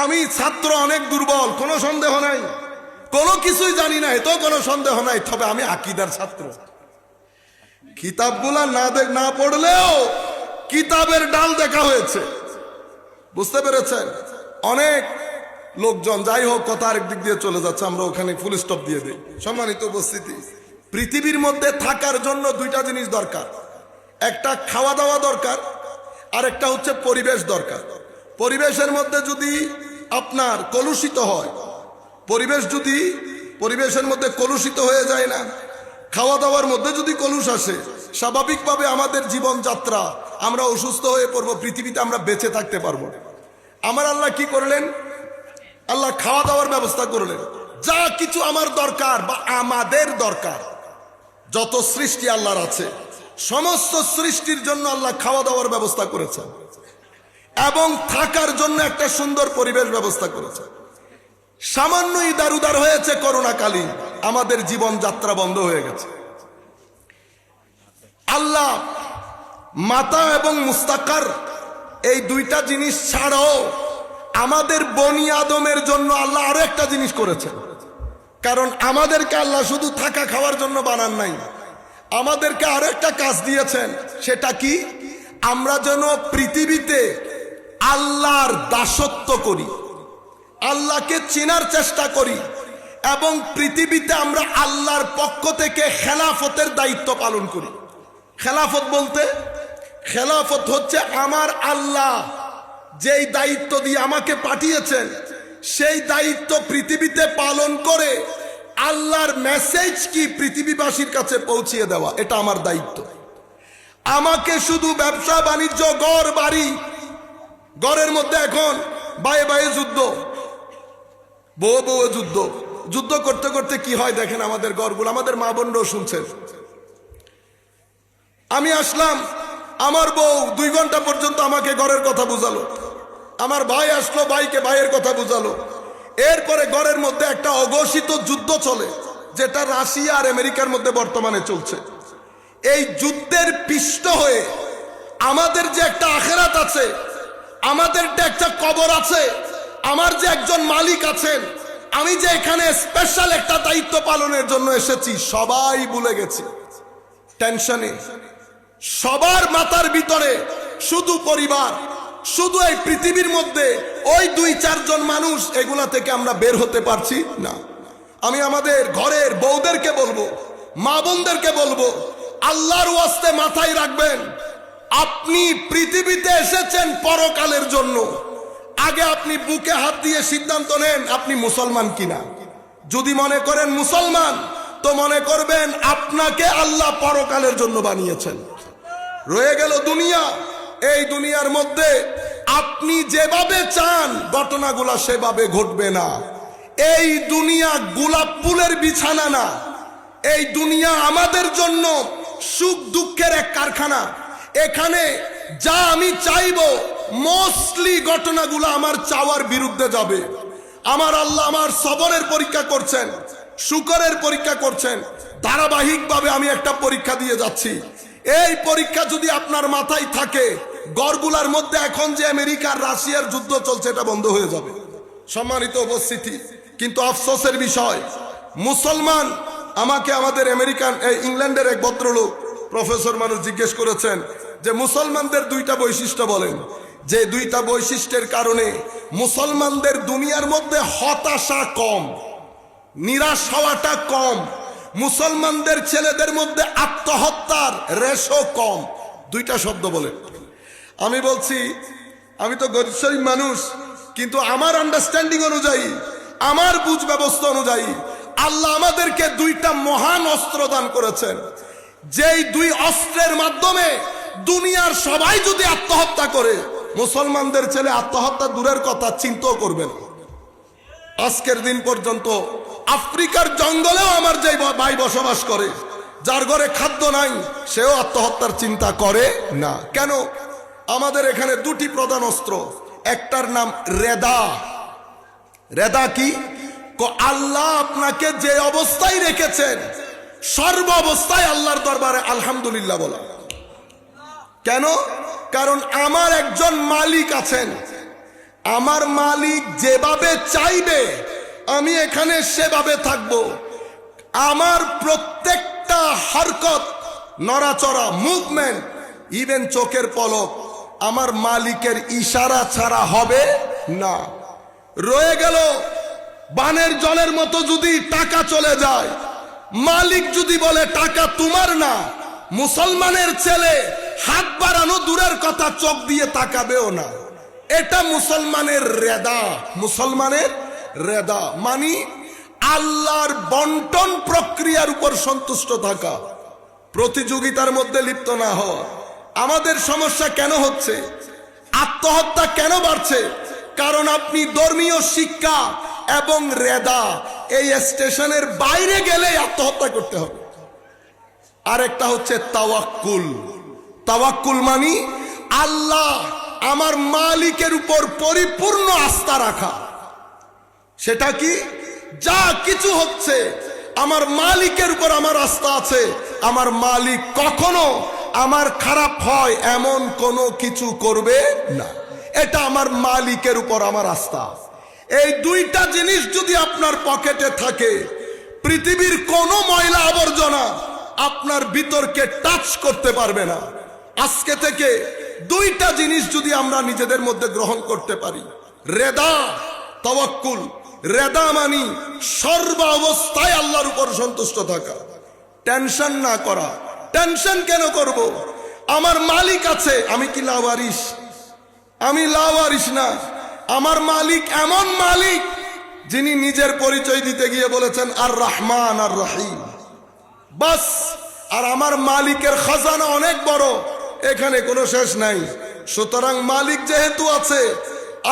আমি ছাত্র অনেক দুর্বল, কোনো সন্দেহ নাই, কোনো কিছুই জানি না, এতেও কোনো সন্দেহ নাই। তবে আমি আকীদার ছাত্র। কিতাবগুলা না পড়লেও কিতাবের ডাল দেখা হয়েছে, বুঝতে পেরেছেন? অনেক লোকজন, যাই হোক, কথা আরেক দিক দিয়ে চলে যাচ্ছে, আমরা ওখানে ফুল স্টপ দিয়ে দিই। সম্মানিত উপস্থিতি, পৃথিবীর মধ্যে থাকার জন্য দুইটা জিনিস দরকার। একটা খাওয়া দাওয়া দরকার, আর একটা হচ্ছে পরিবেশ দরকার। পরিবেশের মধ্যে যদি আপনার কলুষিত হয়, পরিবেশের মধ্যে কলুষিত হয়ে যায় না, খাওয়া দাওয়ার মধ্যে যদি কলুষ আসে, স্বাভাবিকভাবে আমাদের জীবনযাত্রা, আমরা অসুস্থ হয়ে পড়বো, পৃথিবীতে আমরা বেঁচে থাকতে পারবো না। আমার আল্লাহ কি করলেন? আল্লাহ খাওয়া দাওয়ার ব্যবস্থা করলেন। যা কিছু আমার দরকার বা আমাদের দরকার, যত সৃষ্টি আল্লাহর আছে, সমস্ত সৃষ্টির জন্য আল্লাহ খাওয়া দাওয়ার ব্যবস্থা করেছেন এবং থাকার জন্য একটা সুন্দর পরিবেশ ব্যবস্থা করেছেন। সামান্য ইদার উদার হয়েছে করোনাকালীন, আমাদের জীবন যাত্রা বন্ধ হয়ে গেছে। আল্লাহ মাতা এবং মুস্তাকার এই দুইটা জিনিস ছাড়াও আমাদের বনি আদমের জন্য আল্লাহ আরো একটা জিনিস করেছেন। কারণ আমাদেরকে আল্লাহ শুধু থাকা খাওয়ার জন্য বানান নাই, আমাদেরকে আরো একটা কাজ দিয়েছেন। সেটা কি? আমরা যেন পৃথিবীতে আল্লাহর দাসত্ব করি, আল্লাহকে চেনার চেষ্টা করি, এবং পৃথিবীতে আমরা আল্লাহর পক্ষ থেকে খেলাফতের দায়িত্ব পালন করি। খেলাফত বলতে, খেলাফত হচ্ছে আমার আল্লাহ যেই দায়িত্ব দিয়ে আমাকে পাঠিয়েছেন, সেই দায়িত্ব পৃথিবীতে পালন করে আল্লাহর মেসেজ কি পৃথিবীবাসীর কাছে পৌঁছিয়ে দেওয়া। এটা আমার দায়িত্ব। আমাকে শুধু ব্যবসা বাণিজ্য, ঘর বাড়ি, ঘরের মধ্যে এখন বায়ে বায়ে যুদ্ধ, বউ বউ যুদ্ধ করতে করতে কি হয় দেখেন আমাদের ঘরগুলো। আমাদের মা বোনরাও শুনছেন। আমি আসলাম, আমার বউ 2 ঘন্টা পর্যন্ত আমাকে ঘরের কথা বুঝালো, আমার ভাই আসলো, ভাইকে ভাইয়ের কথা বুঝালো। এরপরে ঘরের মধ্যে একটা অঘোষিত যুদ্ধ চলে, যেটা রাশিয়া আর আমেরিকার মধ্যে বর্তমানে চলছে। এই যুদ্ধের পিষ্ট হয়ে আমাদের যে একটা আখেরাত আছে, আমাদের যে একটা কবর আছে, আমার যে একজন মালিক আছেন, আমি যে এখানে স্পেশাল একটা দায়িত্ব পালনের জন্য এসেছি, সবাই ভুলে গেছি টেনশনে। সবার মাথার ভিতরে শুধু পরিবার, শুধু এই পৃথিবীর মধ্যে ওই 2-4 জন মানুষ, এগুলা থেকে আমরা বের হতে পারছি না। আমি আমাদের ঘরের বউদেরকে বলবো, মা বোনদেরকে বলবো, আল্লাহর ওয়াস্তে মাথায় রাখবেন, আপনি পৃথিবীতে এসেছেন পরকালের জন্য। আগে আপনি বুকে হাত দিয়ে সিদ্ধান্ত নেন আপনি মুসলমান কিনা। যদি মনে করেন মুসলমান, তো মনে করবেন আপনাকে আল্লাহ পরকালের জন্য বানিয়েছেন। রয়ে গেল দুনিয়া। এই দুনিয়ার মধ্যে আপনি যেভাবে চান ঘটনাগুলা সেভাবে ঘটবে না। এই দুনিয়া গোলাপ ফুলের বিছানা না। এই দুনিয়া আমাদের জন্য সুখ দুঃখের এক কারখানা। এখানে যা আমি চাইবো, মোস্টলি ঘটনাগুলো আমার চাওয়ার বিরুদ্ধে যাবে। আমার আল্লাহ আমার সবরের পরীক্ষা করছেন, শুকরের পরীক্ষা করছেন। ধারাবাহিকভাবে আমি একটা পরীক্ষা দিয়ে যাচ্ছি। এই পরীক্ষা যদি আপনার মাথায় থাকে, ঘরগুলার মধ্যে এখন যে আমেরিকার রাশিয়ার যুদ্ধ চলছে, এটা বন্ধ হয়ে যাবে। সম্মানিত উপস্থিতি, কিন্তু আফসোসের বিষয়, মুসলমান, আমাকে আমাদের ইংল্যান্ডের এক ভদ্রলোক প্রফেসর মানুষ জিজ্ঞেস করেছেন যে মুসলমানদের 2টা বৈশিষ্ট্য বলেন, যে 2টা বৈশিষ্ট্যের কারণে মুসলমানদের দুনিয়ার মধ্যে হতাশা কম, নিরাশ হওয়াটা কম, মুসলমানদের ছেলেদের মধ্যে আত্মহত্যার রেশও কম। 2টা শব্দ বলেন। আমি বলছি, আমি তো গরিব শরীফ মানুষ, কিন্তু আমার আন্ডারস্ট্যান্ডিং অনুযায়ী, আমার বুঝ ব্যবস্থা অনুযায়ী আল্লাহ আমাদেরকে 2টা মহান অস্ত্র দান করেছেন। যেই 2 অস্ত্রের মাধ্যমে দুনিয়ার সবাই যদি আত্মহত্যা করে, মুসলমানদের ছেলে আত্মহত্যা দূরের কথা চিন্তাও করবে না। আজকের দিন পর্যন্ত আফ্রিকার জঙ্গলেও আমার যে ভাই বসবাস করে, যার ঘরে খাদ্য নাই, সেও আত্মহত্যার চিন্তা করে না। কেন? আমাদের এখানে 2টি প্রধান অস্ত্র। একটার নাম রেদা। রেদা কি? আল্লাহ আপনাকে যে অবস্থায় রেখেছেন, সর্ব অবস্থায় আল্লাহর দরবারে আলহামদুলিল্লাহ বলা। কেন? কারণ আমার একজন মালিক আছেন, আমার মালিক যেভাবে চাইবে আমি এখানে সেভাবে থাকব। আমার প্রত্যেকটা হরকত, নড়াচড়া, মুভমেন্ট, ইভেন চোখের পলক আমার মালিকের ইশারা ছাড়া হবে না। রয়ে গেল বানের জলের মতো যদি টাকা চলে যায়, মালিক যদি বলে টাকা তোমার না, মুসলমানের ছেলে হাত বাড়ানো দূরের কথা, চোখ দিয়ে তাকাবেও না। এটা মুসলমানের রেদা। মুসলমানের রেদা মানে আল্লাহর বন্টন প্রক্রিয়ার উপর সন্তুষ্ট থাকা, প্রতিযোগিতার মধ্যে লিপ্ত না হওয়া। আমাদের সমস্যা কেন হচ্ছে? আত্মহত্যা কেন বাড়ছে? কারণ আপনি ধর্মীয় শিক্ষা এবং রেদা এই স্টেশনের বাইরে গেলে আত্মহত্যা করতে হবে। আরেকটা হচ্ছে তাওয়াক্কুল। তাওয়াক্কুল মানে আল্লাহ আমার মালিকের উপর পরিপূর্ণ আস্থা রাখা। সেটা কি? যা কিছু হচ্ছে আমার মালিকের উপর আমার আস্থা আছে। আমার মালিক কখনো আমার খারাপ হয় এমন কোনো কিছু করবে না। এটা আমার মালিকের উপর আমার আস্থা। এই দুইটা জিনিস যদি আপনার পকেটে থাকে, পৃথিবীর কোনো ময়লা আবর্জনা আপনার ভিতরকে টাচ করতে পারবে না। আজকে থেকে দুইটা জিনিস যদি আমরা নিজেদের মধ্যে গ্রহণ করতে পারি, রেদা, তাওয়াক্কুল। রেদা মানি সর্ব অবস্থায় আল্লাহর উপর সন্তুষ্ট থাকা, টেনশন না করা। টেনশন কেন করব? আমার মালিক আছে। আমি কি লাওয়ারিস? আমি লাওয়ারিস না। আমার মালিক এমন মালিক যিনি নিজের পরিচয় দিতে গিয়ে বলেছেন আর রহমান আর রহিম। বাস। আর আমার মালিকের খাজানা অনেক বড়, এখানে কোনো শেষ নাই। সুতরাং মালিক যেহেতু আছে,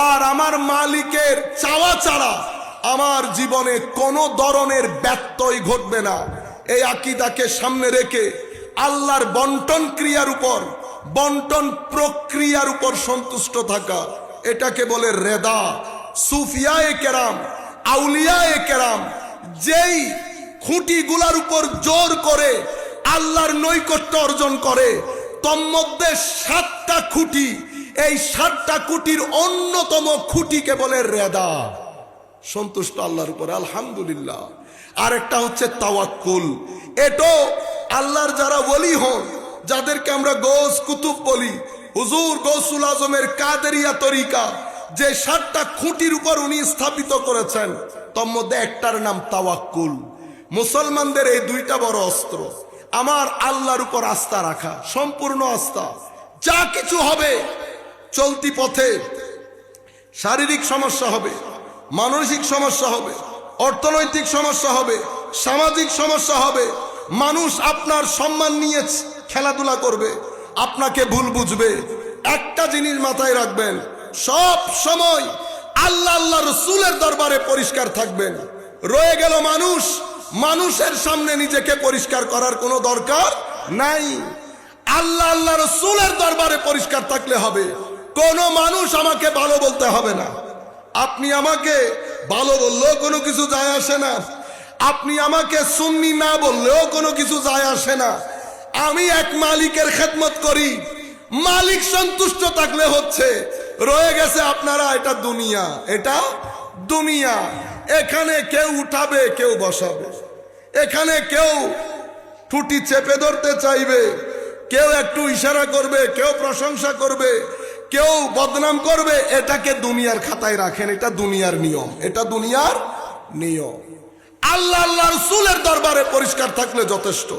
আর আমার মালিকের চাওয়া ছাড়া আমার জীবনে কোনো ধরনের ব্যত্যয় ঘটবে না, এই আকীদাকে সামনে রেখে আল্লাহর বন্টন ক্রিয়ার উপর, বন্টন প্রক্রিয়ার উপর সন্তুষ্ট থাকা, এটাকে বলে রেদা। সুফিয়ায়ে কেরাম, আউলিয়ায়ে কেরাম যেই খুঁটিগুলার উপর জোর করে আল্লাহর নৈকট্য অর্জন করে, তন্মধ্যে 7টা খুঁটি, এই 7টা খুঁটির অন্যতম খুঁটিকে বলে রেদা, সন্তুষ্ট আল্লাহর উপর। আলহামদুলিল্লাহ। আরেকটা হচ্ছে তাওয়াক্কুল। এটাও আল্লাহর যারা ওলি হন, যাদেরকে আমরা গৌস কুতুব বলি, হুজুর গৌসুল আজমের কাদেরিয়া তরিকা, যে 7টা খুঁটির উপর উনি স্থাপিত করেছেন, তার মধ্যে একটার নাম তাওয়াক্কুল। মুসলমানদের এই দুইটা বড় অস্ত্র। আমার আল্লাহর উপর আস্থা রাখা, সম্পূর্ণ আস্থা। যা কিছু হবে চলতি পথে, শারীরিক সমস্যা হবে, মানসিক সমস্যা হবে, অর্থনৈতিক সমস্যা হবে, সামাজিক সমস্যা হবে, মানুষ আপনার সম্মান নিয়ে খেলাধুলা করবে, আপনাকে ভুল বুঝবে। একটা জিনিস মাথায় রাখবেন, সব সময় আল্লাহ আল্লাহ রসুলের দরবারে পরিষ্কার থাকবেন। রয়ে গেল মানুষ, মানুষের সামনে নিজেকে পরিষ্কার করার কোনো দরকার নাই। আল্লাহ আল্লাহ রসুলের দরবারে পরিষ্কার থাকলে হবে। কোন মানুষ আমাকে ভালো বলতে হবে না। আপনি আমাকে ভালো বললেও কোনো কিছু যায় আসে না, আপনি আমাকে সুন্নি না বললেও কোনো কিছু যায় আসে না। আমি এক মালিকের খেদমত করি, মালিক সন্তুষ্ট থাকলে হচ্ছে। রয়ে গেছে আপনারা, এটা দুনিয়া, এটা দুনিয়া। এখানে কেউ উঠাবে, কেউ বসাবে, এখানে কেউ টুটি চেপে ধরতে চাইবে, কেউ একটু ইশারা করবে, কেউ প্রশংসা করবে, কেউ বদনাম করবে। এটাকে দুনিয়ার খাতায় রাখেন, এটা দুনিয়ার নিয়ম, এটা দুনিয়ার নিয়ম। আল্লাহ আল্লাহ রাসূলের দরবারে পরিষ্কার থাকলে যথেষ্ট।